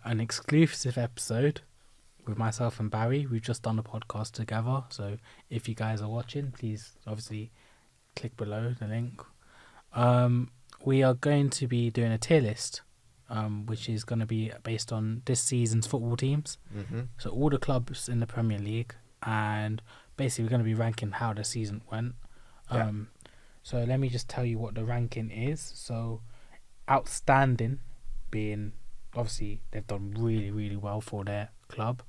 an exclusive episode with myself and Barry. We've just done a podcast together. So if you guys are watching, please obviously click below the link. We are going to be doing a tier list, which is going to be based on this season's football teams. Mm-hmm. So all the clubs in the Premier League, and basically we're going to be ranking how the season went. So let me just tell you what the ranking is. So outstanding being, obviously they've done really, really well for their club.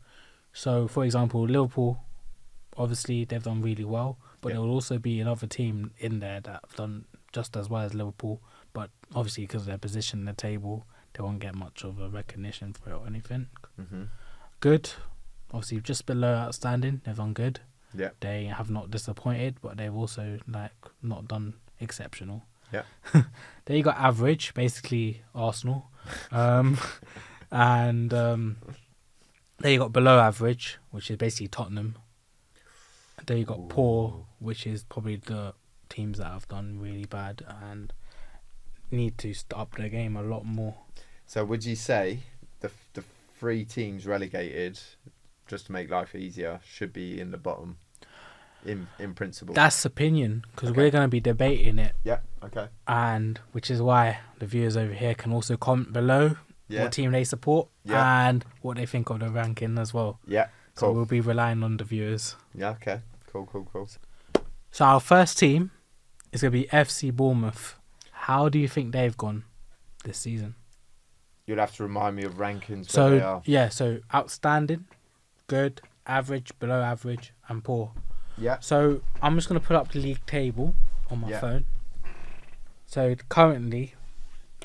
So for example, Liverpool, obviously they've done really well, but there will also be another team in there that have done just as well as Liverpool, but obviously because of their position in the table, they won't get much of a recognition for it or anything. Mm-hmm. Good, obviously just below outstanding, they've done good. Yeah. They have not disappointed, but they've also not done exceptional. Yeah. Then you got average, basically Arsenal. And then you got below average, which is basically Tottenham. Then you got poor, which is probably the teams that have done really bad and need to up their game a lot more. So would you say the 3 teams relegated, just to make life easier, should be in the bottom in principle? That's opinion, because we're going to be debating it. Yeah, okay. And which is why the viewers over here can also comment below what team they support and what they think of the ranking as well. Yeah, cool. So we'll be relying on the viewers. Yeah, okay. Cool. So our first team is going to be FC Bournemouth. How do you think they've gone this season? You'll have to remind me of rankings. So, where they are. yeah, so outstanding, good, average, below average, and poor. Yeah. So I'm just going to put up the league table on my phone. So currently,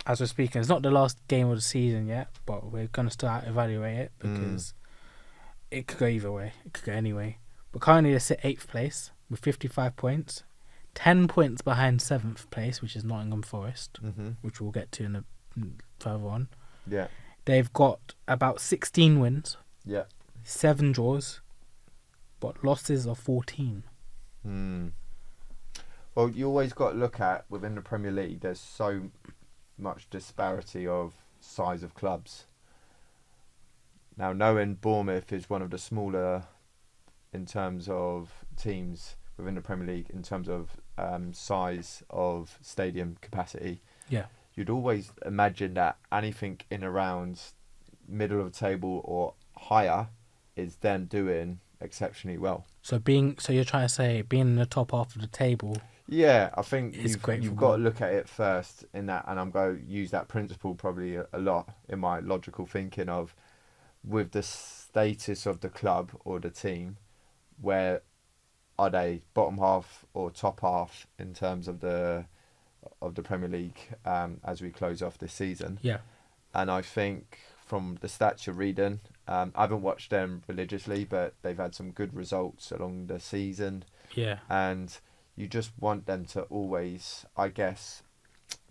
as we're speaking, it's not the last game of the season yet, but we're going to start evaluate it because it could go either way. It could go anyway. But currently they sit 8th place with 55 points, 10 points behind 7th place, which is Nottingham Forest, which we'll get to further on. Yeah. They've got about 16 wins, 7 draws, but losses are 14. Well, you always got to look at, within the Premier League, there's so much disparity of size of clubs. Now, knowing Bournemouth is one of the smaller in terms of teams within the Premier League, in terms of size of stadium capacity, you'd always imagine that anything in around middle of the table or higher is then doing exceptionally well. So you're trying to say being in the top half of the table. Yeah, I think you've got to look at it first in that, and I'm going to use that principle probably a lot in my logical thinking of, with the status of the club or the team, where are they, bottom half or top half in terms of the Premier League as we close off this season. Yeah. And I think from the stats you're reading, I haven't watched them religiously, but they've had some good results along the season. Yeah. And you just want them to always, I guess,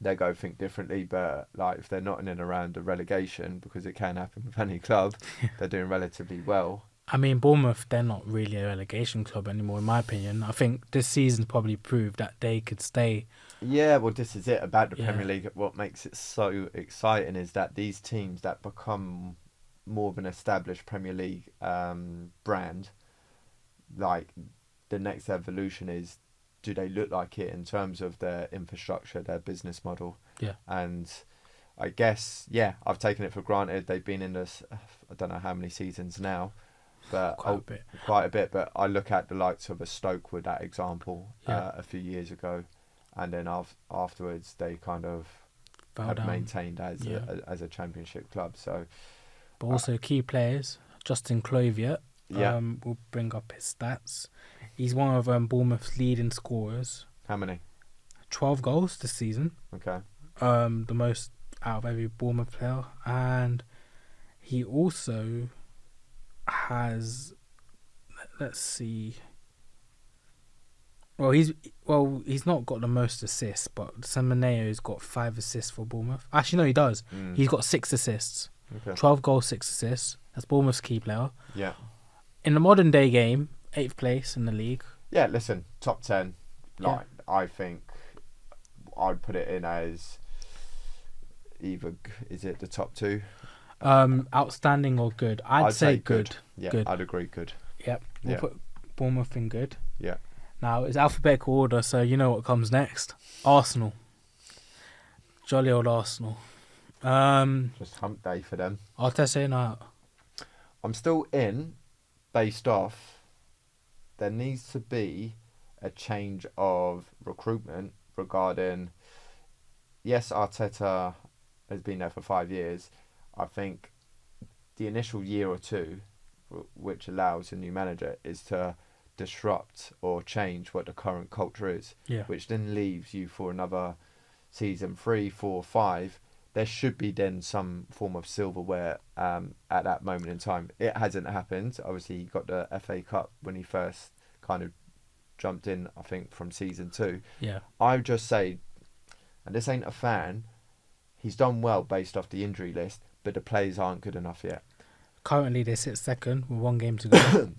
they go think differently, but like if they're not in and around the relegation, because it can happen with any club, they're doing relatively well. I mean, Bournemouth, they're not really a relegation club anymore, in my opinion. I think this season probably proved that they could stay. Yeah, well, this is it about the Premier League. What makes it so exciting is that these teams that become more of an established Premier League brand, like the next evolution is, do they look like it in terms of their infrastructure, their business model? Yeah. And I guess, I've taken it for granted. They've been in this, I don't know how many seasons now, but quite a bit. But I look at the likes of a Stoke with that example a few years ago, and then afterwards they kind of maintained as a Championship club. So, but also key players, Justin Kluivert. We'll bring up his stats. He's one of Bournemouth's leading scorers. How many? 12 goals this season. Okay. The most out of every Bournemouth player, and he also has. Let's see. Well, he's not got the most assists, but Semeneo's got 5 assists for Bournemouth. Actually, no, he does. He's got 6 assists. Okay. 12 goals, 6 assists. That's Bournemouth's key player. Yeah. In the modern day game, 8th place in the league. Yeah, listen, top 10. I think I'd put it in as either, is it the top 2? Outstanding or good? I'd I'd say say good. Yeah, Good. I'd agree. Good. Yep. We'll Yeah, put Bournemouth in good. yeah. Now it's alphabetical order, so you know what comes next. Arsenal. Jolly old Arsenal. Just hump day for them. Arteta in or out? I'm still in, based off. There needs to be a change of recruitment regarding. Yes, Arteta has been there for 5 years. I think the initial year or two, which allows a new manager, is to disrupt or change what the current culture is, Yeah. which then leaves you for another season 3, 4, 5. There should be then some form of silverware at that moment in time. It hasn't happened. Obviously, he got the FA Cup when he first kind of jumped in, I think, from season 2. Yeah. I would just say, and this ain't a fan, he's done well based off the injury list, but the players aren't good enough yet. Currently, they sit second with 1 game to go.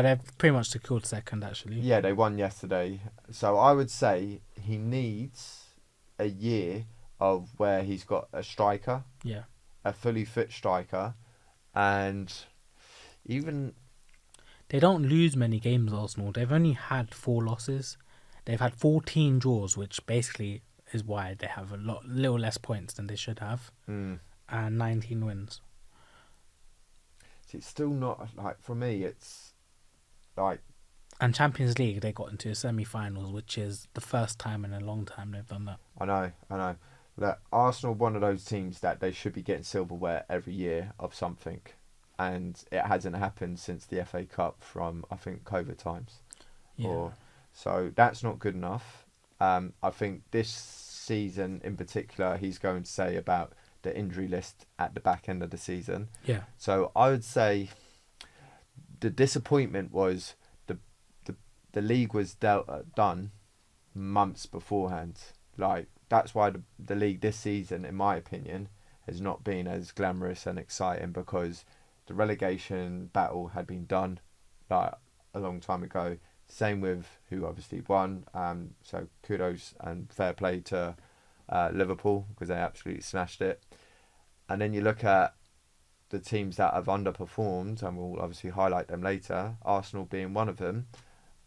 They've pretty much secured second, actually. Yeah, they won yesterday. So I would say he needs a year of where he's got a striker, Yeah. a fully fit striker, and even They don't lose many games, Arsenal. They've only had 4 losses. They've had 14 draws, which basically is why they have little less points than they should have, and 19 wins. it's still not like, for me. It's like, And Champions League, they got into semi-finals, which is the first time in a long time they've done that. I know. Look, Arsenal, one of those teams that they should be getting silverware every year of something, and it hasn't happened since the FA Cup from, I think, COVID times. Yeah. So that's not good enough. I think this season in particular, he's going to say about the injury list at the back end of the season. Yeah. So I would say the disappointment was the league was done months beforehand. Like, that's why the league this season, in my opinion, has not been as glamorous and exciting, because the relegation battle had been done like a long time ago. Same with who obviously won. So kudos and fair play to Liverpool, because they absolutely smashed it. And then you look at the teams that have underperformed, and we'll obviously highlight them later, Arsenal being one of them.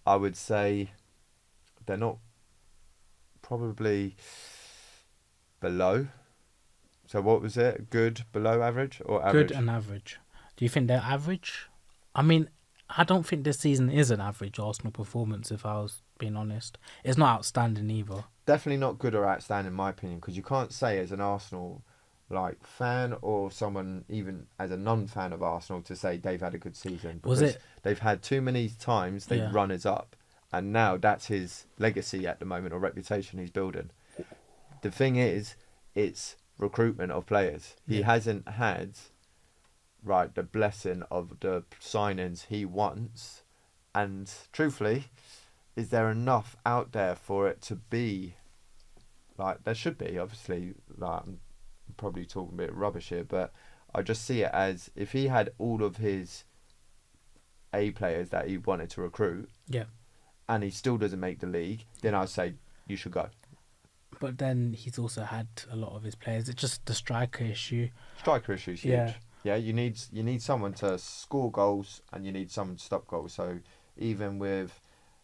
I would say they're not, probably below. So what was it? Good, below average, or average? Good and average. Do you think they're average? I mean, I don't think this season is an average Arsenal performance, if I was being honest. It's not outstanding either. Definitely not good or outstanding in my opinion, because you can't say as an Arsenal fan or someone even as a non-fan of Arsenal to say they've had a good season, because they've had too many times they've run us up, and now that's his legacy at the moment, or reputation he's building. The thing is, it's recruitment of players. He hasn't had the blessing of the signings he wants, and truthfully, is there enough out there for it to be there should be, obviously. I'm probably talking a bit rubbish here, but I just see it as, if he had all of his A players that he wanted to recruit, and he still doesn't make the league, then I'd say you should go. But then he's also had a lot of his players. It's just the striker issue. Striker issue is huge. Yeah, you need someone to score goals, and you need someone to stop goals. So even with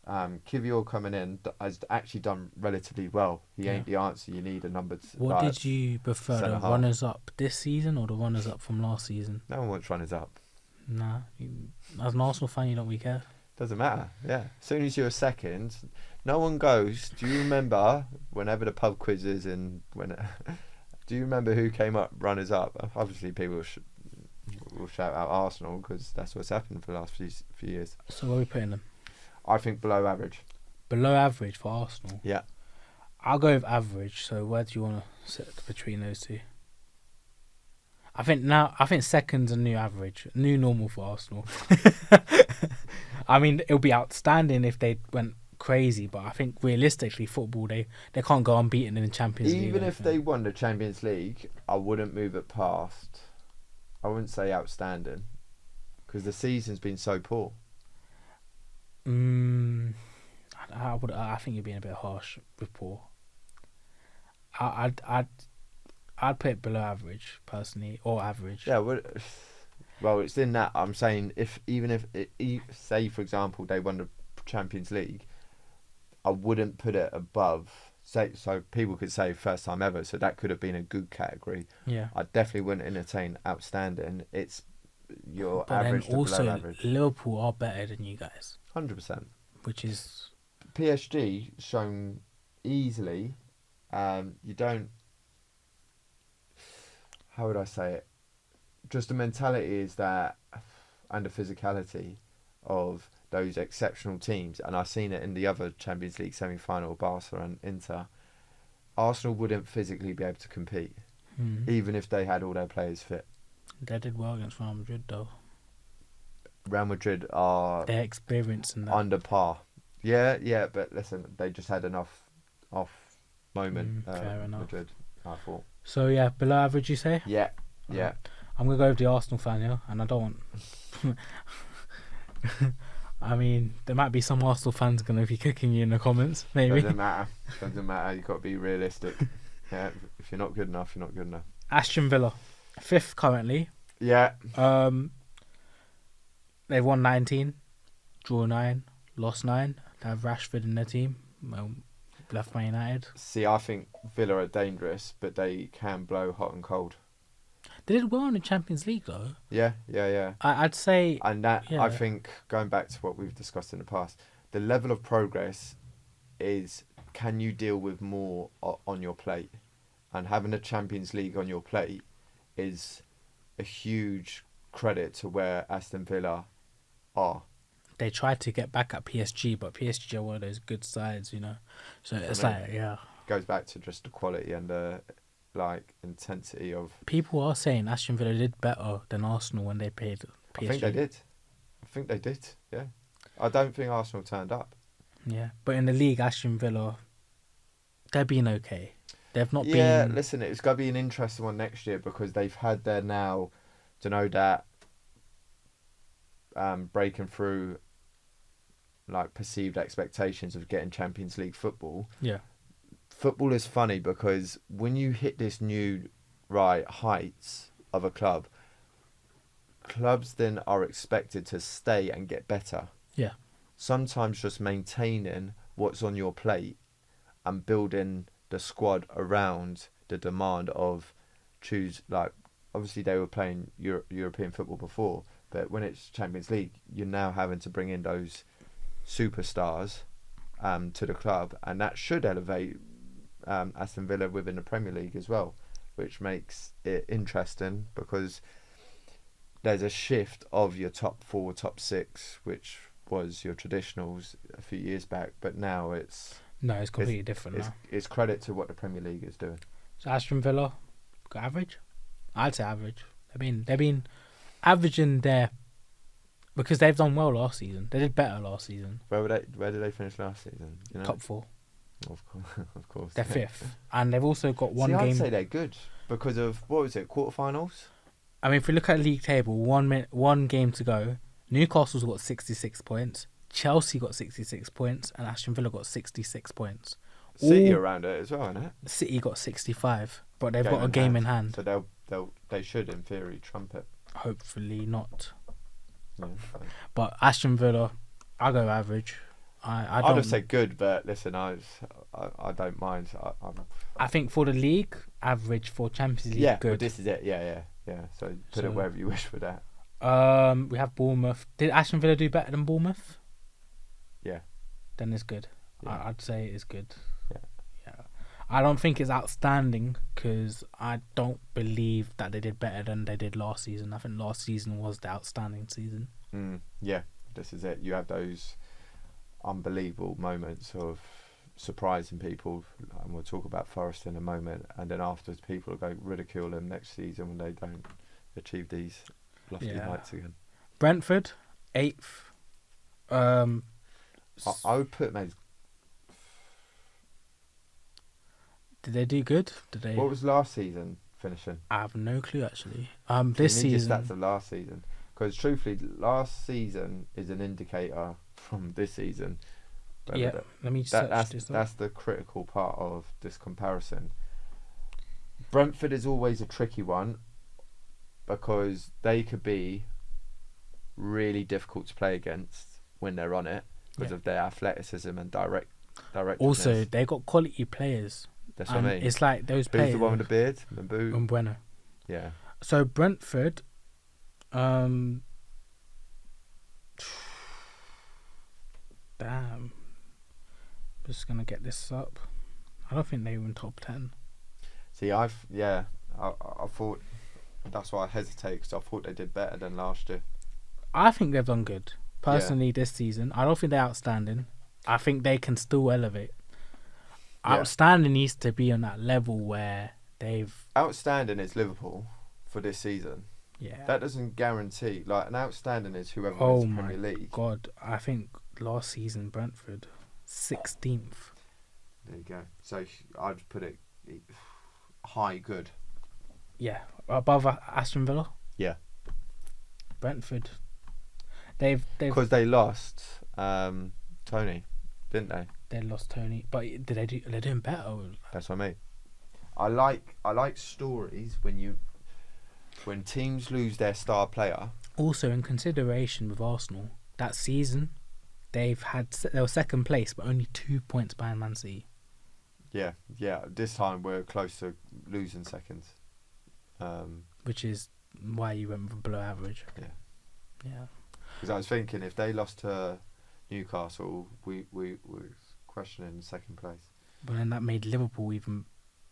Kivior coming in, has actually done relatively well. He ain't the answer. You need a number. What did you prefer, the runners up this season or the runners up from last season? No one wants runners up. Nah, as an Arsenal fan, you don't really care. Doesn't matter. Yeah, as soon as you're second, no one goes. Do you remember whenever the pub quiz is do you remember who came up runners up? Obviously, people will shout out Arsenal, because that's what's happened for the last few years. So where are we putting them? I think below average. Below average for Arsenal? Yeah. I'll go with average. So where do you want to sit between those two? I think second's a new average, new normal for Arsenal. I mean, it would be outstanding if they went crazy, but I think realistically, football, they can't go unbeaten in the Champions League. Even if they won the Champions League, I wouldn't move it past. I wouldn't say outstanding, because the season's been so poor. I think you're being a bit harsh with poor. I'd I'd put it below average personally, or average. Yeah, well, it's in that. I'm saying even if say for example they won the Champions League, I wouldn't put it above. Say so people could say first time ever, so that could have been a good category. Yeah. I definitely wouldn't entertain outstanding. It's your But then average to below also average. Liverpool are better than you guys, 100%. which is PSG shown easily. You don't. How would I say it? Just the mentality is that, and the physicality of those exceptional teams, and I've seen it in the other Champions League semi-final, Barca and Inter. Arsenal wouldn't physically be able to compete, even if they had all their players fit. they did well against Real Madrid though. Real Madrid are Their experience in that. under par. Yeah, but listen, they just had enough off moment. Fair enough. Madrid, I thought. So yeah, below average, you say? Yeah. I'm gonna go with the Arsenal fan here, and I don't want. I mean, there might be some Arsenal fans gonna be kicking you in the comments, maybe. Doesn't matter. You've got to be realistic. Yeah, if you're not good enough, you're not good enough. Aston Villa, 5th currently. Yeah. They've won 19, draw 9, lost 9. They have Rashford in their team. Left Man United. See, I think Villa are dangerous, but they can blow hot and cold. They did well in the Champions League though. Yeah. I'd say. And that, yeah. I think, going back to what we've discussed in the past, the level of progress is, can you deal with more on your plate? And having a Champions League on your plate is a huge credit to where Aston Villa are. They tried to get back at PSG, but PSG are one of those good sides, you know. So it's yeah. Goes back to just the quality and the intensity of. People are saying Aston Villa did better than Arsenal when they played PSG. I think they did. Yeah. I don't think Arsenal turned up. Yeah, but in the league, Aston Villa, they've been okay. They've not been. Yeah, listen, it's going to be an interesting one next year because they've had their now, that breaking through perceived expectations of getting Champions League football. Yeah. Football is funny because when you hit this new heights of a club, clubs then are expected to stay and get better. Yeah. Sometimes just maintaining what's on your plate and building the squad around the demand of obviously they were playing European football before, but when it's Champions League, you're now having to bring in those superstars to the club, and that should elevate Aston Villa within the Premier League as well, which makes it interesting because there's a shift of your top 4, top 6, which was your traditionals a few years back, but now it's completely different now. It's credit to what the Premier League is doing. So Aston Villa, got average? I'd say average. They've been averaging there because they've done well last season. They did better last season. Where did they finish last season? You know? Top 4. Of course. They're 5th, and they've also got one game. I'd say they're good because of what was it? Quarterfinals. I mean, if we look at league table, one game to go. Newcastle's got 66 points. Chelsea got 66 points, and Aston Villa got 66 points. City around it as well, isn't it? City got 65, but they've got a game in hand. So they should, in theory, trump it. Hopefully not. Yeah, but Aston Villa, I go average. I'd have said good, but listen, I don't mind. I think for the league, average. For Champions League, yeah, good. But this is it. Yeah. So put it wherever you wish with that. We have Bournemouth. Did Aston Villa do better than Bournemouth? Yeah. Then it's good. Yeah. I'd say it's good. Yeah. I don't think it's outstanding because I don't believe that they did better than they did last season. I think last season was the outstanding season. Yeah, this is it. You have those unbelievable moments of surprising people, and we'll talk about Forest in a moment, and then afterwards people will go ridicule them next season when they don't achieve these lofty heights again. Brentford, 8th. I would put them as. Did they do good? What was last season finishing? I have no clue actually. This season. Stats of last season, because truthfully, last season is an indicator from this season. Let me search this. That's the critical part of this comparison. Brentford is always a tricky one because they could be really difficult to play against when they're on it because of their athleticism and directness. Also, they got quality players. That's what I mean. It's like those Who's players. the one with the beard? Mbu? Bueno. Yeah. So Brentford, damn. Just gonna get this up. I don't think they were in top 10. See, I thought that's why I hesitate because I thought they did better than last year. I think they've done good. Personally, this season, I don't think they're outstanding. I think they can still elevate. Yeah. Outstanding needs to be on that level where they've... Outstanding is Liverpool for this season. Yeah. That doesn't guarantee. Like, an outstanding is whoever Oh wins the my Premier League. God. I think last season, Brentford, 16th. There you go. So I'd put it high good. Yeah. Above Aston Villa? Yeah. Brentford. They've Because they lost Tony, didn't they? they lost Tony, but they're doing better. That's what I mean. I like stories when teams lose their star player. Also, in consideration with Arsenal, that season they were second place, but only 2 points behind Man City. Yeah. This time we're close to losing seconds. Which is why you went below average. Yeah. Because I was thinking if they lost to Newcastle, we were questioning second place. But then that made Liverpool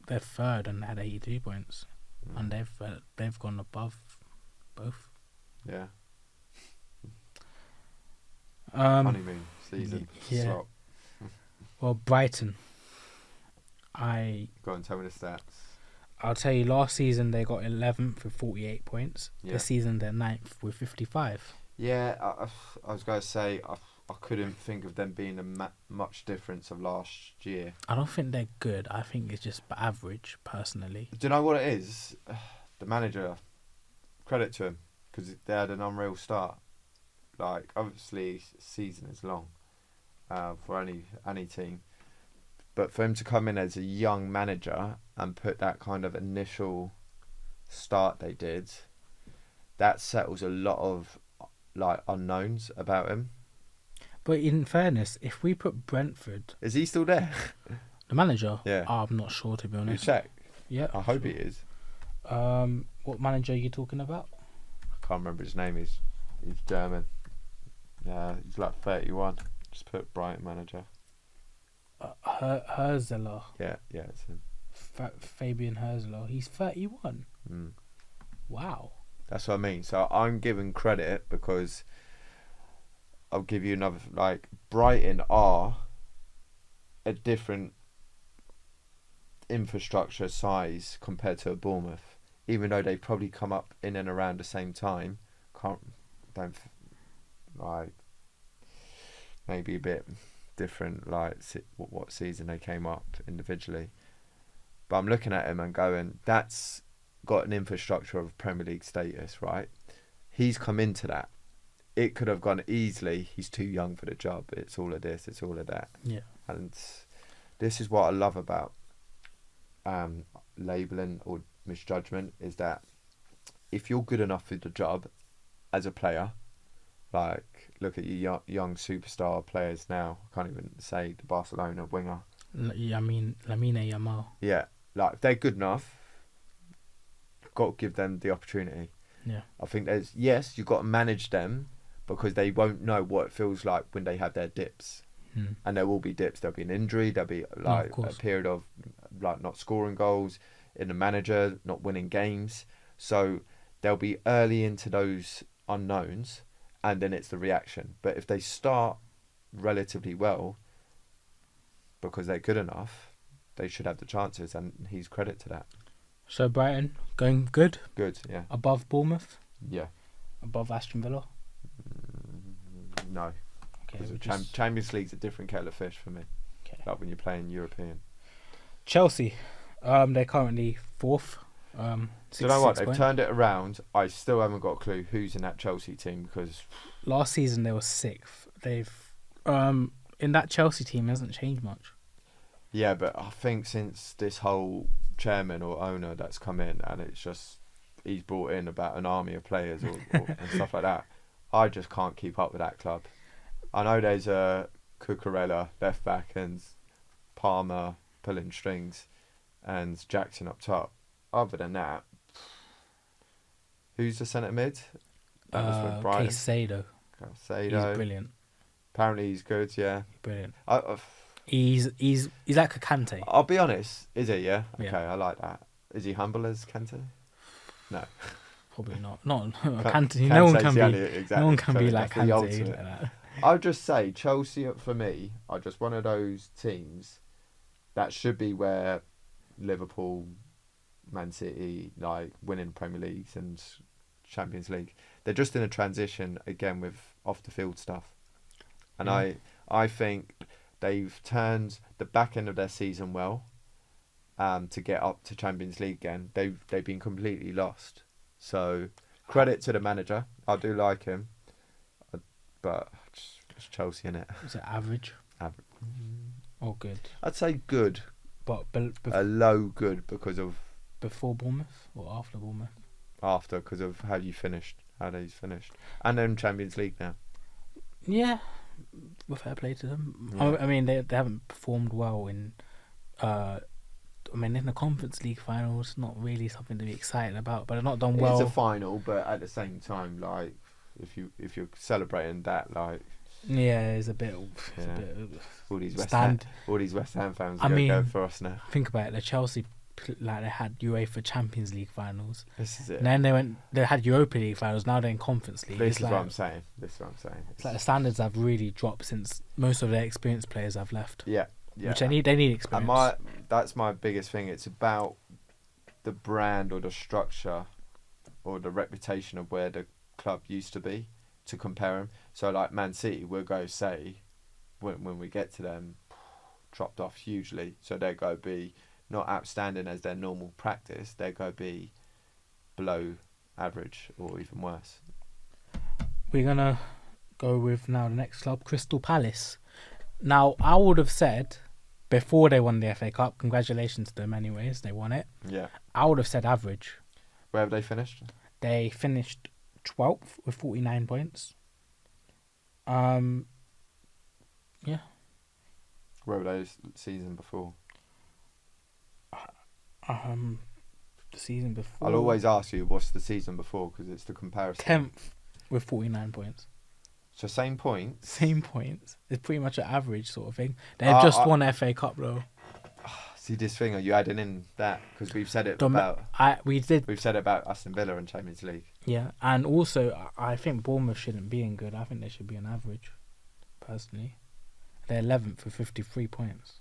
they're third and had 82 points, and they've gone above both. Yeah. Honeymoon season. Yeah. Slot. Well, Brighton. Go on, tell me the stats. I'll tell you, last season they got 11th with 48 points. Yeah. This season they're 9th with 55. Yeah, I was going to say I couldn't think of them being much difference of last year. I don't think they're good. I think it's just average, personally. Do you know what it is? The manager, credit to him, because they had an unreal start. Like, obviously, season is long for any team. But for him to come in as a young manager and put that kind of initial start they did, that settles a lot of like unknowns about him. But in fairness, if we put Brentford... Is he still there? The manager? Yeah. I'm not sure, to be You honest. check? Yeah. I hope he is. What manager are you talking about? I can't remember his name. He's German. Yeah, he's like 31. Just put Brighton manager. Herzeler. Yeah, it's him. Fabian Herzeler. He's 31. Mm. Wow. That's what I mean. So I'm giving credit because I'll give you another. Like, Brighton are a different infrastructure size compared to Bournemouth, even though they probably come up in and around the same time. Maybe a bit different, like what season they came up individually. But I'm looking at him and going, that's got an infrastructure of Premier League status, right? He's come into that. It could have gone easily. He's too young for the job. It's all of this. It's all of that. Yeah. And this is what I love about labelling or misjudgment, is that if you're good enough for the job as a player, like look at your young superstar players now. I can't even say the Barcelona winger. I mean, Lamine Yamal. Yeah, like if they're good enough, you've got to give them the opportunity. Yeah. I think you've got to manage them because they won't know what it feels like when they have their dips. And there will be dips. There'll be an injury. There'll be like a period of like not scoring goals, in the manager not winning games. So they'll be early into those unknowns, and then it's the reaction. But if they start relatively well, because they're good enough, they should have the chances, and he's credit to that. So Brighton going good. Good, yeah. Above Bournemouth. Yeah. Above Aston Villa. No. Because Champions League's a different kettle of fish for me. Okay. Like when you're playing European. Chelsea, they're currently fourth. Do you know what? They've points. turned it around. I still haven't got a clue who's in that Chelsea team because last season they were sixth. They've in that Chelsea team hasn't changed much. Yeah, but I think since this whole chairman or owner that's come in, and it's just he's brought in about an army of players and stuff like that. I just can't keep up with that club. I know there's a Cucurella left back and Palmer pulling strings and Jackson up top. Other than that, who's the centre mid? That was with Brighton. Caicedo. He's brilliant. Apparently he's good. Yeah, brilliant. He's like a Kante. I'll be honest. Is he? Yeah. Yeah. Okay, I like that. Is he humble as Kante? No. Probably not. Not Kante. No one can be. Exactly. No one can So be like that's the Kante. Like ultimate. that. I'll just say Chelsea for me are just one of those teams that should be where Liverpool, Man City, like winning Premier Leagues and Champions League. They're just in a transition again with off the field stuff, and I think they've turned the back end of their season well, to get up to Champions League again. They've been completely lost. So credit to the manager. I do like him, but it's Chelsea in it. Is it average? Average. Or good? I'd say good. But A low good because of before Bournemouth or after Bournemouth? After, because of how they've finished, and then Champions League now. Yeah, well, fair play to them. Yeah. I mean, they haven't performed well in. In the Conference League finals, not really something to be excited about, but they've not done well. It's a final, but at the same time, like if you're celebrating that, like yeah, it's a bit. All these West Ham fans are going to go for us now. Think about it. The Chelsea, like they had UEFA Champions League finals. This is it. And then they had Europa League finals. Now they're in Conference League. This is what I'm saying. It's like the standards have really dropped since most of their experienced players have left. Yeah. Yeah. Which they need experience. And that's my biggest thing. It's about the brand or the structure or the reputation of where the club used to be to compare them. So like Man City, we'll go say when we get to them, dropped off hugely. So they're going to be not outstanding as their normal practice. They're going to be below average or even worse. We're going to go with now the next club, Crystal Palace. Now, I would have said, before they won the FA Cup, congratulations to them anyways, they won it. Yeah. I would have said average. Where have they finished? They finished 12th with 49 points. Yeah. Where were they season before? The season before. I'll always ask you, what's the season before? Because it's the comparison. 10th with 49 points. So same points. Same points. It's pretty much an average sort of thing. They've just won FA Cup though. See this thing? Are you adding in that? Because we've said it We've said it about Aston Villa and Champions League. Yeah, and also I think Bournemouth shouldn't be in good. I think they should be an average. Personally, they're 11th with 53 points.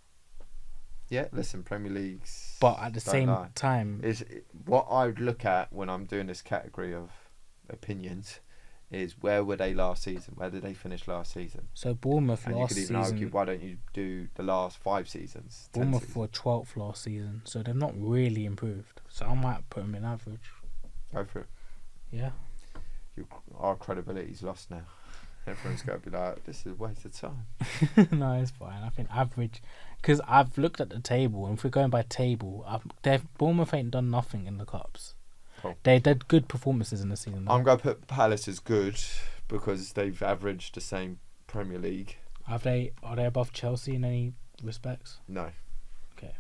Yeah, listen, Premier Leagues. But at the same time, is what I would look at when I'm doing this category of opinions. Is where were they last season? Where did they finish last season? So Bournemouth and last season. You could even argue, why don't you do the last 5 seasons? Bournemouth were 12th last season, so they've not really improved. So I might put them in average. Go for it. Yeah. Our credibility's lost now. Everyone's got to be like, this is a waste of time. No, it's fine. I think average, because I've looked at the table, and if we're going by table, Bournemouth ain't done nothing in the cups. Cool. They did good performances in the season. I'm going to put Palace as good because they've averaged the same Premier League. Are they above Chelsea in any respects? No. Okay.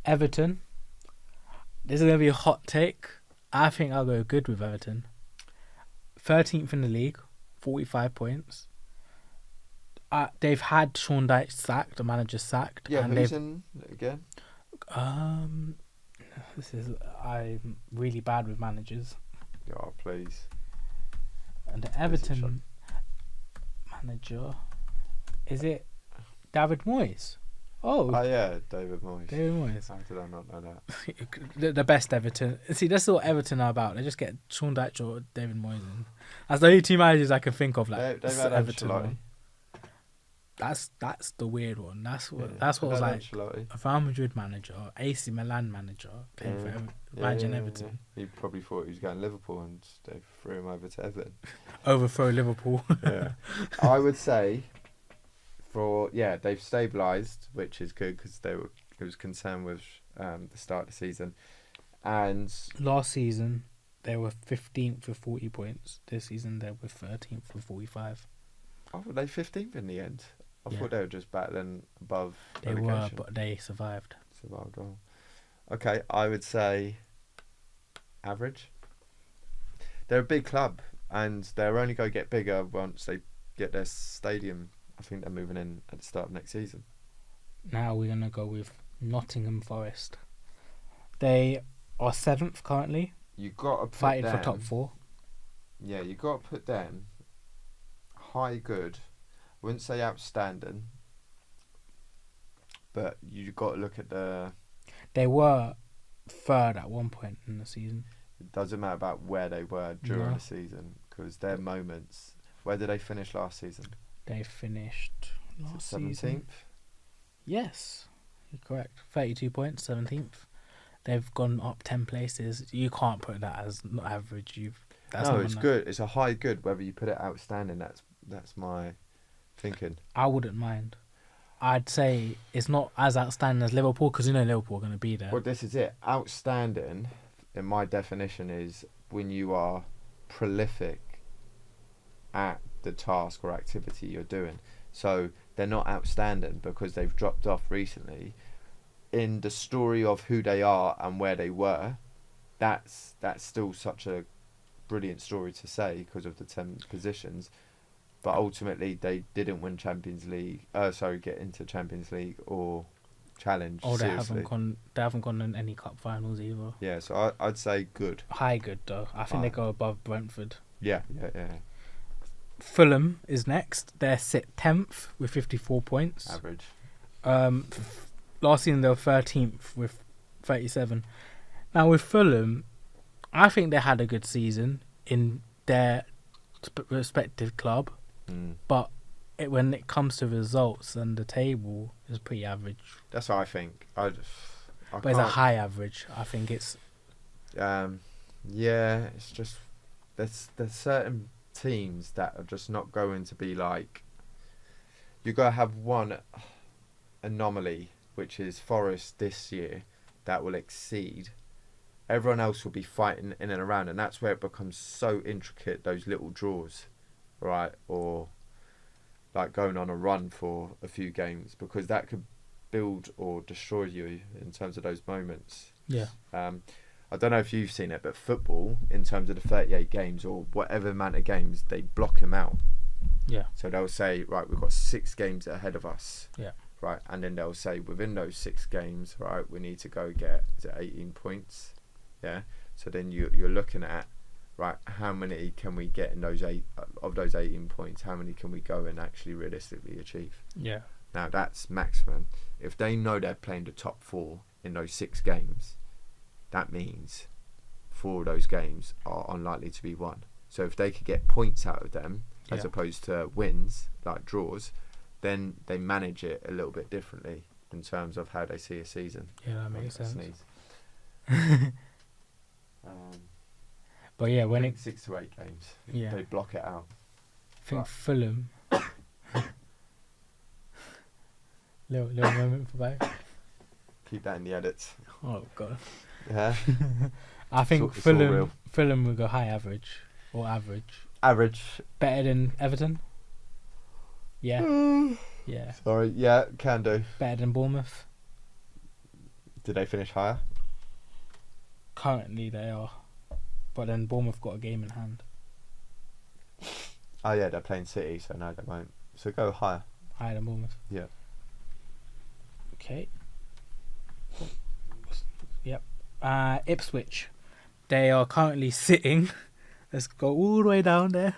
Everton. This is going to be a hot take. I think I'll go good with Everton. 13th in the league, 45 points. They've had Sean Dyche sacked, the manager sacked. Yeah, and who's in again? I'm really bad with managers. Oh, please. And the Everton manager, is it David Moyes? Oh yeah, David Moyes. How did I not know that? the best Everton. See, that's what Everton are about. They just get Sean Dyche or David Moyes in. That's the only two managers I can think of. Like they've had Everton. Ancelotti. That's the weird one. That's what was like. Ancelotti. A Real Madrid manager, AC Milan manager, playing for Everton. He probably thought he was going to Liverpool, and they threw him over to Everton. Overthrow Liverpool. Yeah, I would say they've stabilised, which is good because it was concerned with the start of the season, and Last season, they were 15th with 40 points. This season, they were 13th with 45. oh, were they 15th in the end? I Yeah. thought they were just battling above They were, relegation. but they survived. Survived well. Okay, I would say average. They're a big club, and they're only going to get bigger once they get their stadium. I think they're moving in at the start of next season. Now we're going to go with Nottingham Forest. They are 7th currently, You got to put fighting them, for top 4. Yeah, you got to put them high good. Wouldn't say outstanding, but you got to look at the. They were 3rd at one point in the season. It doesn't matter about where they were during No. the season because their moments. Where did they finish last season? They finished last 17th. season. Yes, you're correct. 32 points, 17th. They've gone up 10 places. You can't put that as not average. That's No, not it's enough. good. It's a high good. Whether you put it outstanding, that's my thinking. I wouldn't mind. I'd say it's not as outstanding as Liverpool because Liverpool are going to be there. Well, this is it. Outstanding, in my definition, is when you are prolific at the task or activity you're doing. So they're not outstanding because they've dropped off recently. In the story of who they are and where they were, that's still such a brilliant story to say because of the 10 positions. But ultimately, they didn't win Champions League. Get into Champions League or challenge. Oh, they seriously. haven't gone in any cup finals either. Yeah, so I'd say good. High good though. I think they go above Brentford. Yeah. Fulham is next. They're 10th with 54 points. Average. Last season they were 13th with 37. Now with Fulham, I think they had a good season in their respective club, but when it comes to results and the table, is pretty average. That's what I think. But it's a high average. I think it's. It's just there's certain teams that are just not going to be like. You got to have one anomaly, which is Forest this year, that will exceed. Everyone else will be fighting in and around, and that's where it becomes so intricate. Those little draws, right, or like going on a run for a few games, because that could build or destroy you in terms of those moments. Yeah. I don't know if you've seen it, but football, in terms of the 38 games or whatever amount of games, they block them out. Yeah. So they'll say, right, we've got 6 games ahead of us. Yeah. Right, and then they'll say within those 6 games, right, we need to go get 18 points. Yeah. So then you're looking at, right, how many can we get in those 18 points? How many can we go and actually realistically achieve? Yeah. Now that's maximum. If they know they're playing the top 4 in those 6 games, that means 4 of those games are unlikely to be won. So if they could get points out of them as opposed to wins, like draws, then they manage it a little bit differently in terms of how they see a season. Yeah, that makes sense. But yeah, when it 6 to 8 games, yeah, they block it out. I think Fulham. little moment for both. Keep that in the edits. Oh god. Yeah. I think It's all real. Fulham will go high average or average. Average. Better than Everton. Yeah. Yeah. Sorry. Yeah, can do. Better than Bournemouth. Did they finish higher? Currently they are, but then Bournemouth got a game in hand. Oh yeah, they're playing City, so no, they won't. So go higher. Higher than Bournemouth. Yeah. Okay. Yep. Ipswich. They are currently sitting. Let's go all the way down there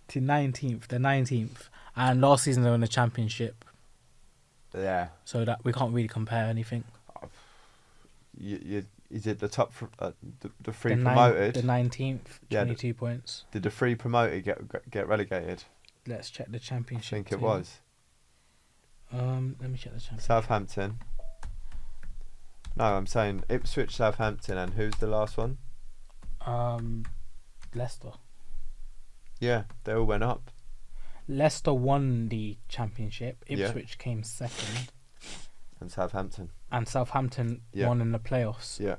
to 19th. They're 19th, and last season they were in the Championship. Yeah. So that we can't really compare anything. Is it the top? The 3 promoted. The 19th, 22 Yeah, points. Did the 3 promoted get relegated? Let's check the I Championship. think it too. was. Let me check the Championship. Southampton. No, I'm saying Ipswich, Southampton, and who's the last one? Leicester. Yeah, they all went up. Leicester won the championship. Yeah. Ipswich came second, And Southampton. and Southampton won in the playoffs. Yeah.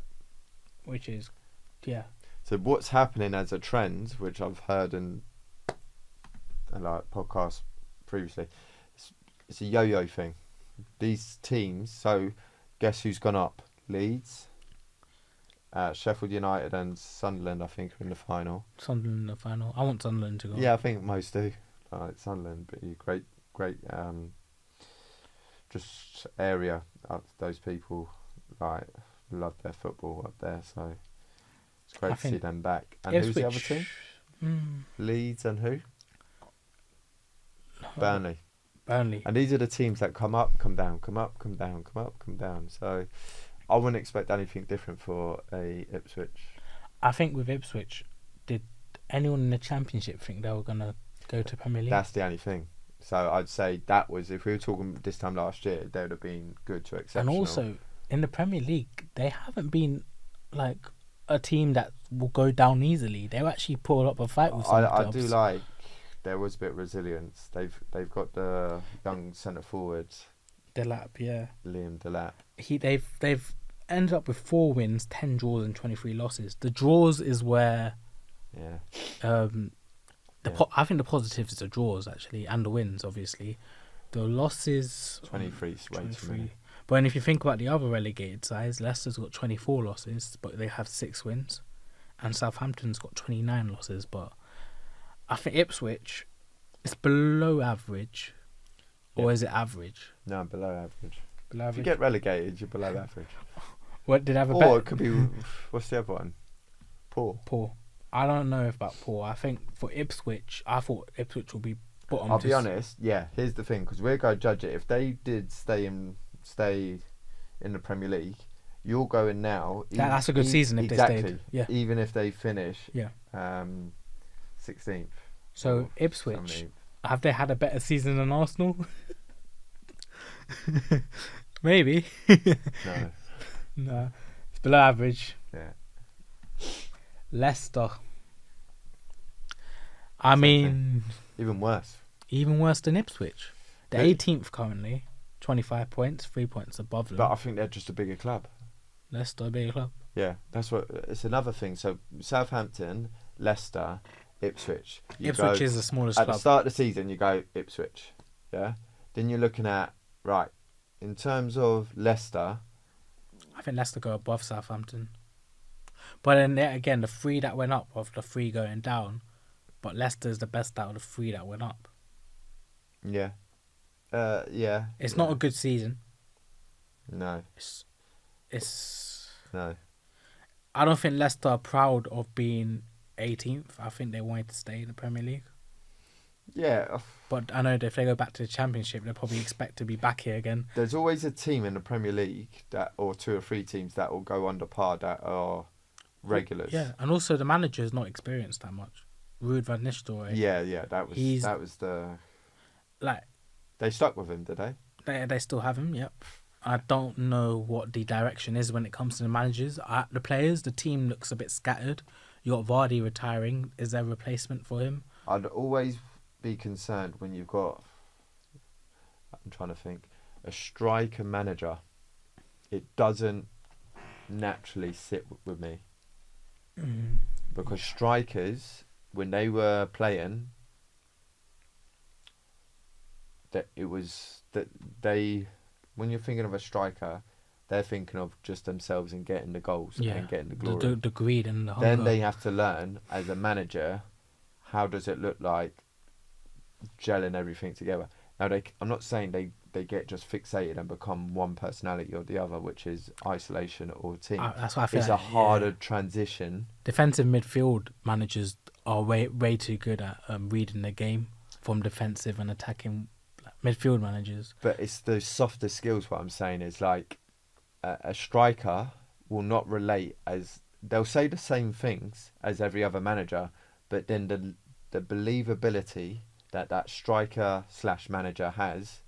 Which is, yeah. So what's happening as a trend, which I've heard in like podcasts previously, it's a yo-yo thing. These teams. So guess who's gone up? Leeds, Sheffield United, and Sunderland. I think are in the final. Sunderland in the final. I want Sunderland to go. Yeah, I think most do. Sunderland, but great. Just area. Those people like love their football up there, so it's great to see them back. And who's the other team? Leeds and who? Burnley. And these are the teams that come up, come down, come up, come down, come up, come down. So I wouldn't expect anything different for a Ipswich. I think with Ipswich, did anyone in the Championship think they were going to go to Premier League? That's the only thing. So I'd say that was, if we were talking this time last year, they would have been good to exceptional. And also, in the Premier League, they haven't been like a team that will go down easily. They actually pull up a fight with some clubs. I do like there was a bit of resilience. They've got the young centre forward, Delap, yeah, Liam Delap. They've ended up with 4 wins, 10 draws, and 23 losses. The draws is where, I think the positives is the draws actually, and the wins obviously. The losses 23 is way too many. But if you think about the other relegated sides, Leicester's got 24 losses, but they have 6 wins, and Southampton's got 29 losses. But I think Ipswich is below average, or is it average? No, below average. Below average. If you get relegated, you're below average. What did I have a bet? Or it could be, what's the other one? Poor. I don't know about poor. I think for Ipswich, I thought Ipswich will be bottom. I'll be honest. Yeah, here's the thing, because we're going to judge it. If they did stay in the Premier League, you're going now. That's a good season if they stayed. Yeah. Even if they finish. Yeah. 16th. So Ipswich, have they had a better season than Arsenal? Maybe. No. It's below average. Yeah. Leicester. I mean, even worse. Even worse than Ipswich. They're 18th currently, 25 points, 3 points above them. But I think they're just a bigger club. Leicester, a bigger club. Yeah, that's what. It's another thing. So Southampton, Leicester, Ipswich. Ipswich is the smallest club. At the start of the season, you go Ipswich. Yeah. Then you're looking at in terms of Leicester. I think Leicester go above Southampton. But then again, the 3 that went up of the 3 going down, but Leicester is the best out of the 3 that went up. Yeah. Yeah. It's not a good season. No. It's no. I don't think Leicester are proud of being 18th. I think they wanted to stay in the Premier League. Yeah. But I know that if they go back to the Championship, they'll probably expect to be back here again. There's always a team in the Premier League or 2 or 3 teams that will go under par that are regulars. Yeah, and also the manager is not experienced that much. Ruud van Nistelrooy. Yeah, that was the. They stuck with him, did they? They still have him. Yep. I don't know what the direction is when it comes to the managers. The players, the team looks a bit scattered. You got Vardy retiring. Is there a replacement for him? I'd always be concerned when you've got. I'm trying to think. A striker manager. It doesn't naturally sit with me. Because strikers, when they were playing, when you're thinking of a striker, they're thinking of just themselves and getting the goals and getting the glory. The greed and the hunger. Then they have to learn, as a manager, how does it look like gelling everything together. Now, I'm not saying they get just fixated and become one personality or the other, which is isolation or team. That's why I feel it's a harder transition. Defensive midfield managers are way too good at reading the game from defensive and attacking midfield managers. But it's those softer skills. What I'm saying is a striker will not relate as they'll say the same things as every other manager, but then the believability that striker / manager has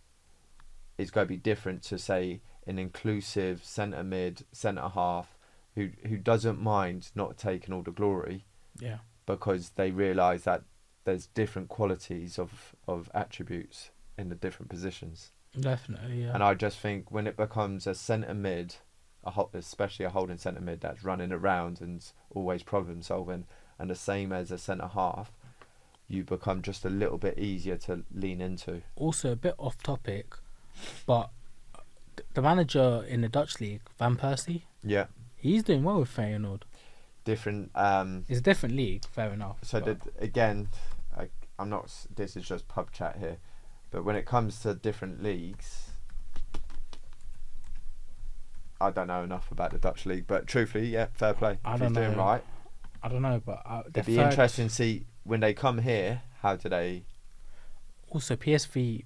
is going to be different to, say, an inclusive centre mid, centre half who doesn't mind not taking all the glory. Yeah. Because they realise that there's different qualities of attributes in the different positions. Definitely, yeah. And I just think when it becomes a centre mid, especially a holding centre mid that's running around and always problem solving, and the same as a centre half, you become just a little bit easier to lean into. Also, a bit off topic, but the manager in the Dutch league, Van Persie, Yeah. he's doing well with Feyenoord. Different. It's a different league, fair enough. So again, I'm not. This is just pub chat here, but when it comes to different leagues, I don't know enough about the Dutch league. But truthfully, yeah, fair play. I If don't he's doing know. right, I don't know, but it'd be interesting to see when they come here. How do they? Also, PSV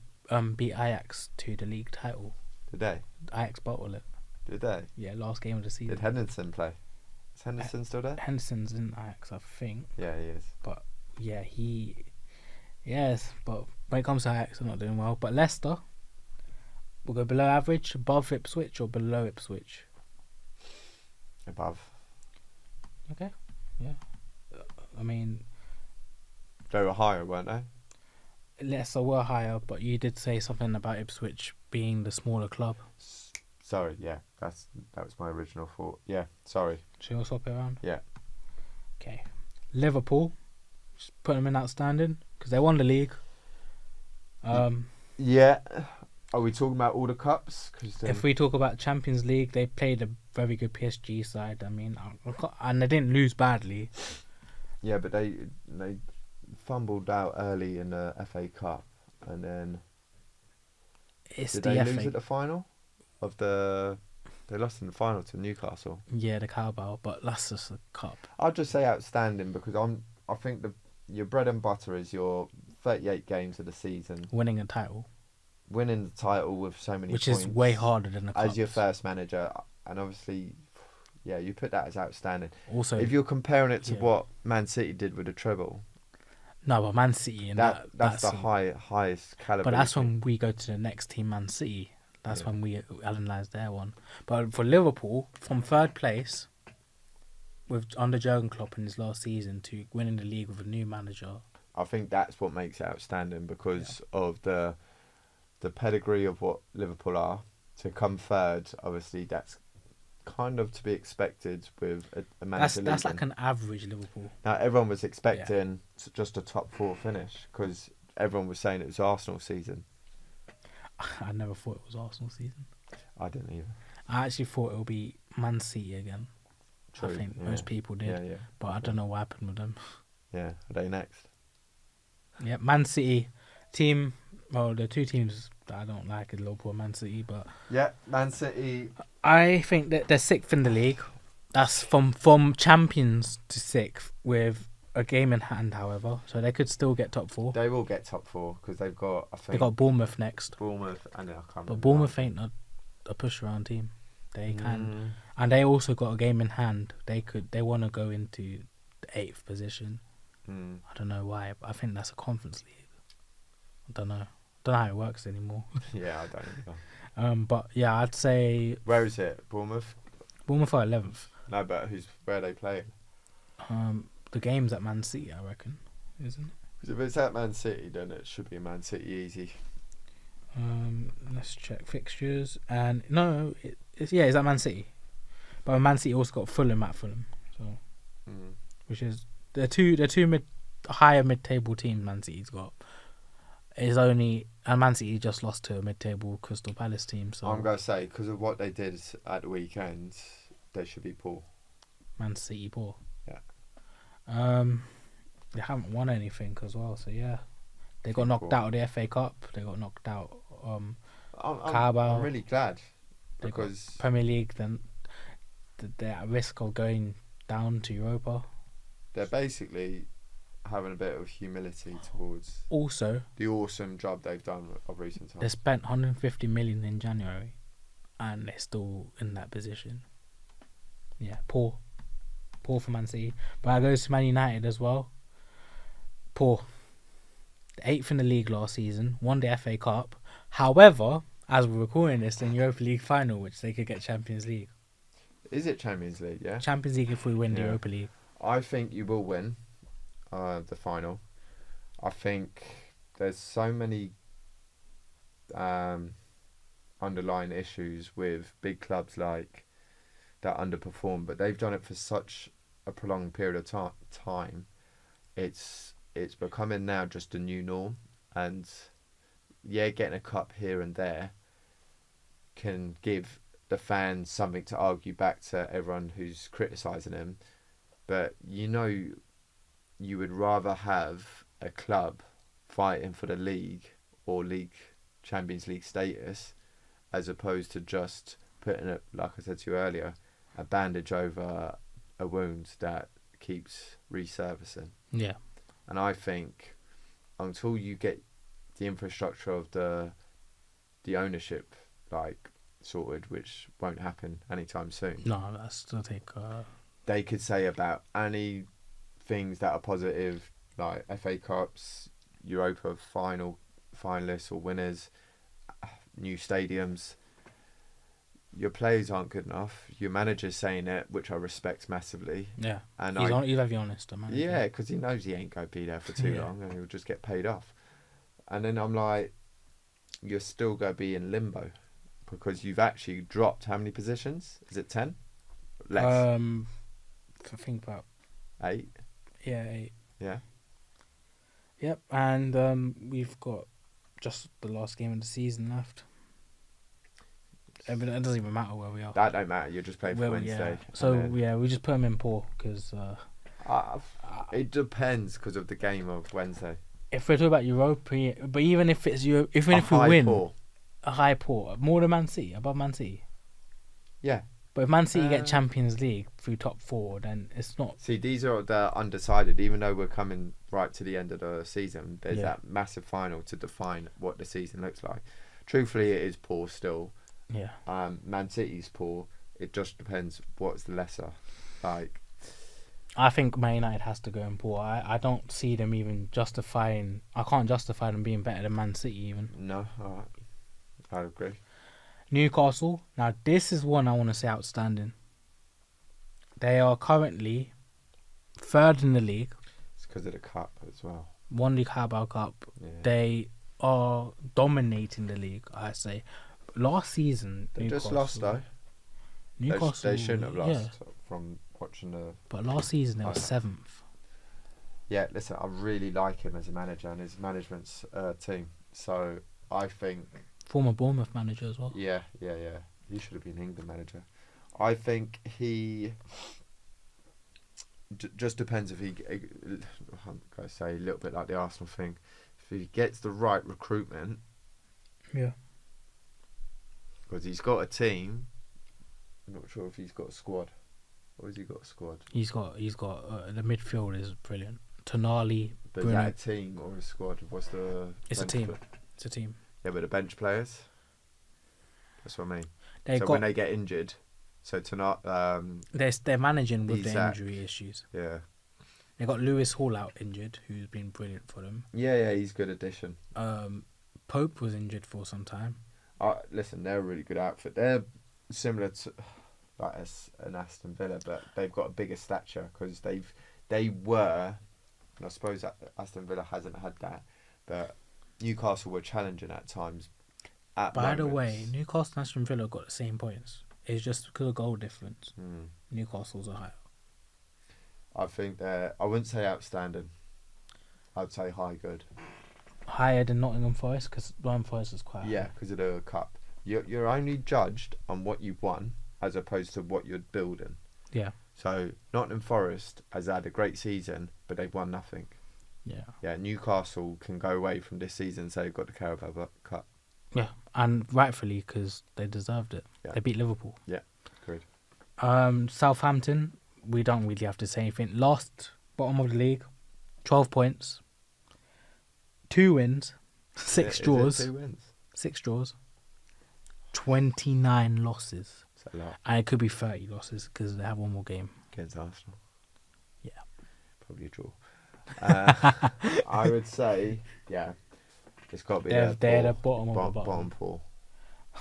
beat Ajax to the league title. Did they? Ajax bottle it. Did they? Yeah, last game of the season. Did Henderson play? Is Henderson still there? Henderson's in Ajax, I think. Yeah, he is. But yeah, yes. But when it comes to Ajax, they're not doing well. But Leicester will go below average, above Ipswich, or below Ipswich. Above. Okay. Yeah. I mean, They were higher, weren't they? Leicester were higher, but you did say something about Ipswich being the smaller club. Sorry, yeah, that was my original thought. Yeah, sorry. Should we swap it around? Yeah. Okay. Liverpool, just put them in outstanding because they won the league. Yeah. Are we talking about all the cups? If we talk about Champions League, they played a very good PSG side. I mean, and they didn't lose badly. Yeah, but they fumbled out early in the FA Cup, and then It's did the they FA. lose at the final They lost in the final to Newcastle. Yeah, the Carabao, but that's just a cup. I'll just say outstanding because I think your bread and butter is your 38 games of the season, Winning a title, winning the title with so many which points, is way harder than the cup. as your first manager, and obviously, yeah, you put that as outstanding. Also, If you're comparing it to yeah. what Man City did with the treble, no, but Man City and that's the highest caliber. But that's when we go to the next team, Man City. That's Yeah. when we analyse their one. But for Liverpool, from third place, with under Jurgen Klopp in his last season, to winning the league with a new manager. I think that's what makes it outstanding because of the pedigree of what Liverpool are. To come third, obviously, that's kind of to be expected with a manager. That's leaving. like an average Liverpool. Now everyone was expecting just a top four finish because everyone was saying it was Arsenal season. I never thought it was Arsenal season. I didn't either. I actually thought it would be Man City again. True, I think yeah. most people did. Yeah, yeah. But I don't know what happened with them. Yeah, are they next? Yeah, Man City team. Well, the two teams that I don't like is Liverpool and Man City, but Yeah, Man City. I think that they're sixth in the league. That's from champions to sixth with a game in hand, however, so they could still get top four. They will get top four because they've got, I think, They got Bournemouth next, Bournemouth and I can't remember. but Bournemouth ain't a push around team. They can, and they also got a game in hand. They want to go into the 8th position. I don't know why, but I think that's a conference league. I don't know how it works anymore. Yeah, I don't either. But yeah, I'd say Where is it? Bournemouth? Bournemouth are 11th. No, but where are they playing? The game's at Man City, I reckon, isn't it? Because if it's at Man City, then it should be Man City easy. Let's check fixtures. And no, it's at Man City. But Man City also got Fulham at Fulham, so which is they're two higher mid-table teams. Man City's got and Man City just lost to a mid-table Crystal Palace team. So I'm gonna say because of what they did at the weekend, they should be poor. Man City poor. Yeah. They haven't won anything as well. So yeah, they got knocked out of the FA Cup. They got knocked out. Carabao. I'm really glad They got because Premier League. Then they're at risk of going down to Europa. they're basically having a bit of humility towards Also, the awesome job they've done of recent they times. spent 150 million in January, and they're still in that position. Yeah, poor for Man City. But I goes to Man United as well. Poor. 8th in the league last season, won the FA Cup. However, as we're recording this, in Europa League final, which they could get Champions League. Is it Champions League? Yeah. Champions League if we win the Yeah. Europa League. I think you will win the final. I think there's so many underlying issues with big clubs like that underperform, but they've done it for such a prolonged period of time. It's becoming now just a new norm, and yeah, getting a cup here and there can give the fans something to argue back to everyone who's criticising him. But you would rather have a club fighting for the league or league Champions League status as opposed to just putting it, like I said to you earlier, a bandage over a wound that keeps resurfacing. Yeah. And I think until you get the infrastructure of the ownership sorted, which won't happen anytime soon. No, I still think they could say about any things that are positive, like FA Cups, Europa finalists or winners, new stadiums. Your players aren't good enough. Your manager's saying it, which I respect massively. Yeah. And he'll be honest, man. Yeah, because he knows he ain't going to be there for too long and he'll just get paid off. And then I'm like, you're still going to be in limbo because you've actually dropped how many positions? Is it 10? Less? I think about 8? Yeah, 8. Yeah. Yep, and we've got just the last game of the season left. It doesn't even matter where we are. That don't matter. You're just playing for Wednesday. Yeah. So we just put them in poor because. It depends because of the game of Wednesday. If we're talking about Europa, but even if it's if we win, a high poor, more than Man City, above Man City. Yeah. But if Man City get Champions League through top 4, then it's not. See, these are the undecided. Even though we're coming right to the end of the season, there's that massive final to define what the season looks like. Truthfully, it is poor still. Yeah. Man City's poor. It just depends what's the lesser. I think Man United has to go in poor. I don't see them even justifying. I can't justify them being better than Man City even. No, I agree. Newcastle. Now this is one I want to say outstanding. They are currently 3rd in the league. It's because of the cup as well. Won the Carabao Cup. Yeah. They are dominating the league, I say. Last season, they just lost though. Newcastle, they shouldn't have lost from watching the. But last season they were 7th. Yeah, listen, I really like him as a manager and his management's team. So I think former Bournemouth manager as well. Yeah. He should have been England manager. I think he just depends if he. I'm going to say a little bit like the Arsenal thing. If he gets the right recruitment. Yeah. Because he's got a team. I'm not sure if he's got a squad. Or has he got a squad? He's got the midfield is brilliant. Tonali, but Bruno. Is that a team or a squad? What's the? It's a team. It's a team. Yeah, but the bench players. That's what I mean. So when they get injured, so tonight. They're managing with the injury issues. Yeah. They got Lewis Hall out injured, who's been brilliant for them. Yeah, he's a good addition. Pope was injured for some time. Listen, they're a really good outfit. They're similar to an Aston Villa, but they've got a bigger stature because they were, and I suppose Aston Villa hasn't had that, but Newcastle were challenging at times. By the way, Newcastle and Aston Villa got the same points. It's just because of goal difference. Newcastle's are higher. I think I wouldn't say outstanding. I'd say high good. Higher than Nottingham Forest because Nottingham Forest is quite high. Yeah, because of the cup. You're only judged on what you've won as opposed to what you're building. Yeah. So Nottingham Forest has had a great season, but they've won nothing. Yeah. Yeah, Newcastle can go away from this season and say they've got the Carabao Cup. Yeah, and rightfully because they deserved it. Yeah. They beat Liverpool. Yeah, agreed. Southampton, we don't really have to say anything. Last, bottom of the league, 12 points. 2 wins, 6 draws. 2 wins? 6 draws. 29 losses. That's a lot. And it could be 30 losses because they have one more game. Against Arsenal? Yeah. Probably a draw. I would say, yeah, it's got to be they're the bottom of the bottom. Bottom 4.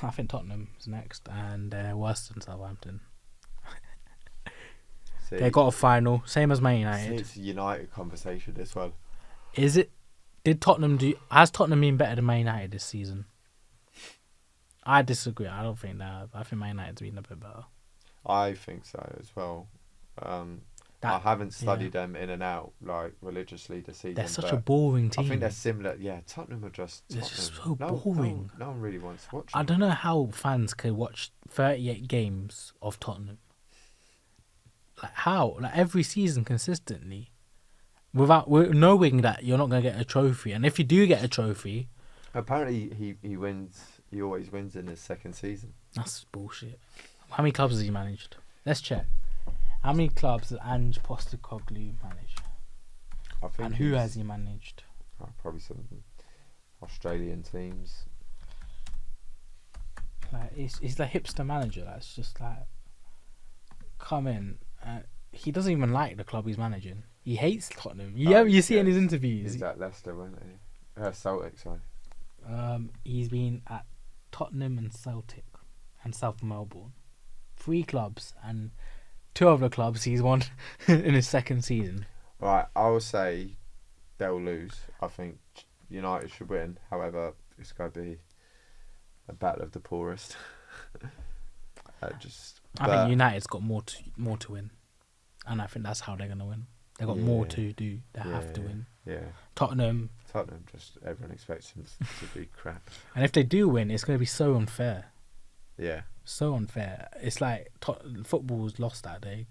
I think Tottenham's next and they're worse than Southampton. See, they got a final, same as Man United. It's a United conversation, this one. Is it? Has Tottenham been better than Man United this season? I disagree. I don't think they have. I think Man United's been a bit better. I think so as well. I haven't studied them in and out like religiously this season. They're such a boring team. I think they're similar. Yeah, Tottenham are just. They're Tottenham. just so boring. No one really wants to watch them. I don't know how fans could watch 38 games of Tottenham. Like how? Like every season consistently, without knowing that you're not gonna get a trophy, and if you do get a trophy, apparently he wins. He always wins in his second season. That's bullshit. How many clubs has he managed? Let's check. How many clubs has Ange Postecoglou managed? I think. And who has he managed? Probably some Australian teams. Like he's the hipster manager. That's just like come in. He doesn't even like the club he's managing. He hates Tottenham. You see it in his interviews. He's at Leicester, wasn't he? Celtic, sorry. He's been at Tottenham and Celtic and South Melbourne. 3 clubs, and 2 of the clubs he's won in his second season. Right, I will say they'll lose. I think United should win. However, it's going to be a battle of the poorest. I think United's got more to win, and I think that's how they're going to win. They've got more to do. They have to win. Yeah. Tottenham, just everyone expects them to be crap. And if they do win, it's going to be so unfair. Yeah. So unfair. It's like football's lost that day.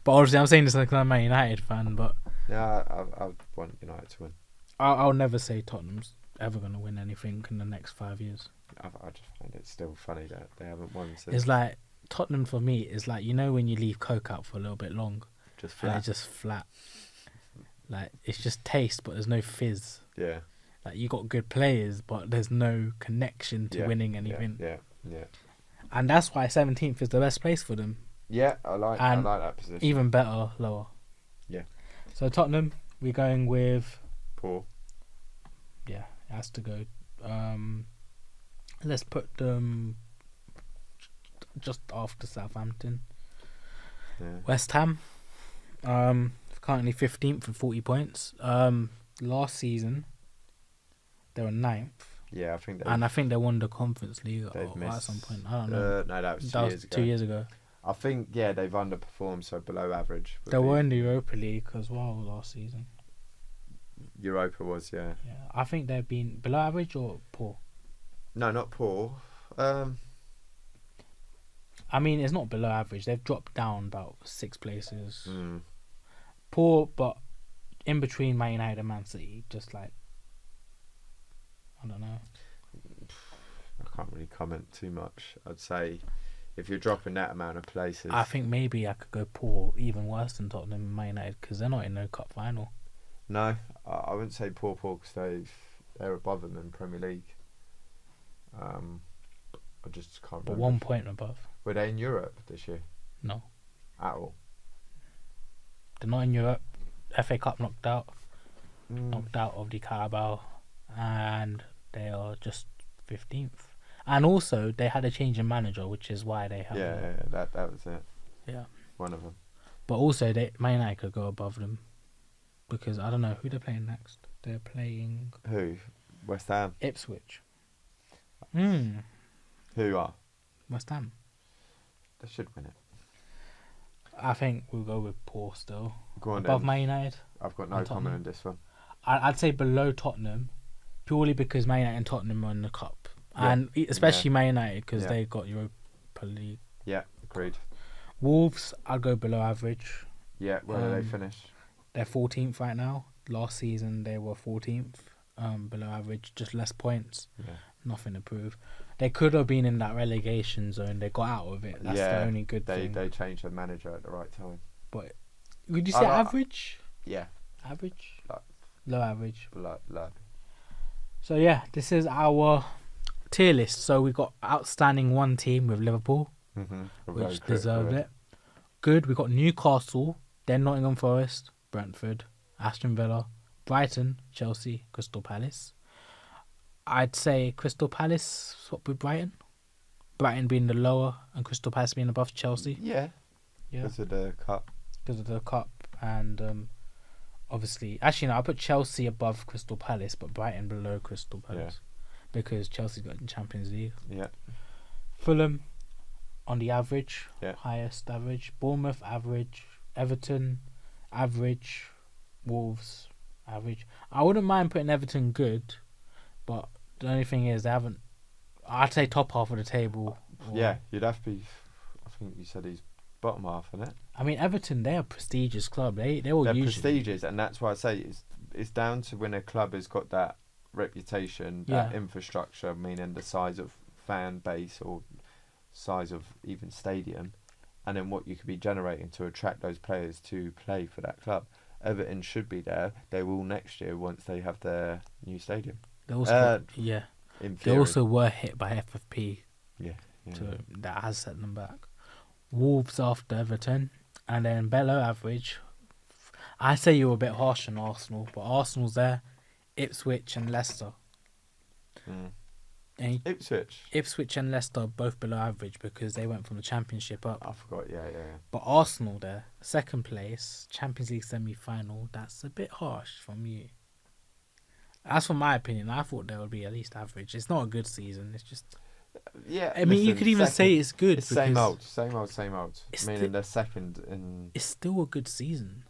But obviously, I'm saying this like I'm a Man United fan, but yeah, I want United to win. I'll never say Tottenham's ever going to win anything in the next 5 years. I just find it still funny that they haven't won since. It's like Tottenham for me is like when you leave Coke out for a little bit long, just flat. And it's just flat. Like it's just taste, but there's no fizz. Yeah. Like you got good players, but there's no connection to winning anything. Yeah. And that's why 17th is the best place for them. Yeah, I like that position. Even better, lower. Yeah. So Tottenham, we're going with poor. Yeah, it has to go. Let's put them just after Southampton. Yeah. West Ham, currently 15th with 40 points. Last season, they were 9th. Yeah, I think they won the Conference League at some point. I don't know. No, that was 2 years ago. I think they've underperformed, so below average. They were in the Europa League as well last season. Europa was, yeah. Yeah, I think they've been below average or poor. No, not poor. I mean, it's not below average. They've dropped down about 6 places. Mm. Poor, but in between Man United and Man City, just like I don't know. I can't really comment too much. I'd say if you're dropping that amount of places, I think maybe I could go poor, even worse than Tottenham and Man United, because they're not in no cup final. No, I wouldn't say poor because they're above them in Premier League. I just can't remember. But 1 point above. Were they in Europe this year? No. At all? They're not in Europe. FA Cup knocked out. Knocked out of the Carabao. And they are just 15th. And also, they had a change in manager, which is why they have... Yeah, that was it. Yeah. One of them. But also, Man United could go above them. Because I don't know who they're playing next. They're playing... Who? West Ham? Ipswich. Who are? West Ham. They should win it. I think we'll go with poor still. Go on above then. Man United. I've got no comment on this one. I'd say below Tottenham, purely because Man United and Tottenham are in the cup, and especially Man United because they got Europa League. Yeah, agreed. Wolves, I'd go below average. Yeah, where do they finish? They're 14th right now. Last season they were 14th, below average, just less points. Yeah. Nothing to prove. They could have been in that relegation zone. They got out of it. That's the only good thing. They changed their manager at the right time. But would you say average? Yeah. Average? Low average. Low. So yeah, this is our tier list. So we got outstanding one team with Liverpool, which deserved it. Good. We got Newcastle, then Nottingham Forest, Brentford, Aston Villa, Brighton, Chelsea, Crystal Palace. I'd say Crystal Palace swap with Brighton. Brighton being the lower and Crystal Palace being above Chelsea. Yeah. Because of the cup. Because of the cup and obviously, actually no, I put Chelsea above Crystal Palace, but Brighton below Crystal Palace because Chelsea got in Champions League. Yeah. Fulham on the average, Yeah. highest average. Bournemouth average. Everton average. Wolves average. I wouldn't mind putting Everton good, but the only thing is they haven't. I'd say top half of the table. Yeah, you'd have to be. I think you said he's bottom half, isn't it? I mean, Everton, they're a prestigious club. They're usually prestigious, and that's why I say it's down to when a club has got that reputation, that infrastructure, meaning the size of fan base or size of even stadium, and then what you could be generating to attract those players to play for that club. Everton should be there. They will next year once they have their new stadium. They also, in they theory. also were hit by FFP. Yeah. So that has set them back. Wolves after Everton, and then below average. I say you were a bit harsh on Arsenal, but Arsenal's there. Ipswich and Leicester. And Ipswich and Leicester are both below average because they went from the Championship up. I forgot, yeah. But Arsenal there, second place, Champions League semi-final, that's a bit harsh from you. As for my opinion, I thought they would be at least average. It's not a good season, it's just... Yeah, I mean, you could even say it's good. It's same old. Meaning they're second in... It's still a good season.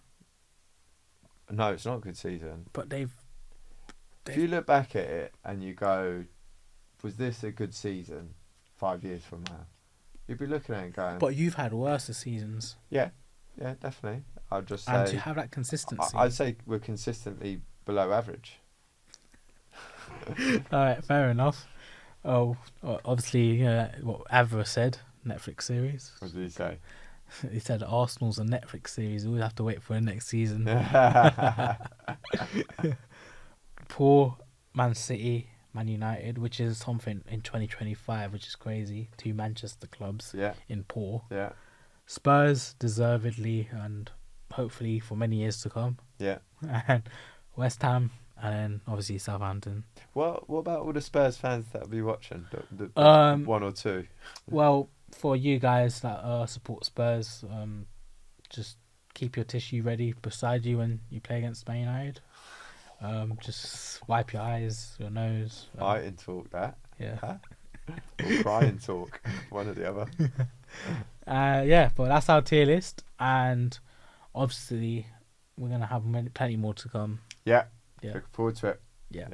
No, it's not a good season. But they've... If you look back at it and you go... Was this a good season 5 years from now? You'd be looking at it and going... But you've had worse seasons. Yeah, definitely. I'd just say... And to have that consistency. I'd say we're consistently below average. Alright, fair enough. Oh, obviously, what Avra said, Netflix series. What did he say? He said Arsenal's a Netflix series. We'll have to wait for the next season. Poor Man City, Man United, which is something in 2025, which is crazy. Two Manchester clubs in poor. Yeah. Spurs, deservedly, and hopefully for many years to come. Yeah. And West Ham, and then obviously Southampton. What about all the Spurs fans that will be watching? The one or two? Well, for you guys that support Spurs, just keep your tissue ready beside you when you play against Man United. Just wipe your eyes, your nose. Fight and talk that. Yeah. Huh? Or cry and talk. One or the other. But that's our tier list. And obviously, we're going to have plenty more to come. Yeah. Looking forward to it. Yeah.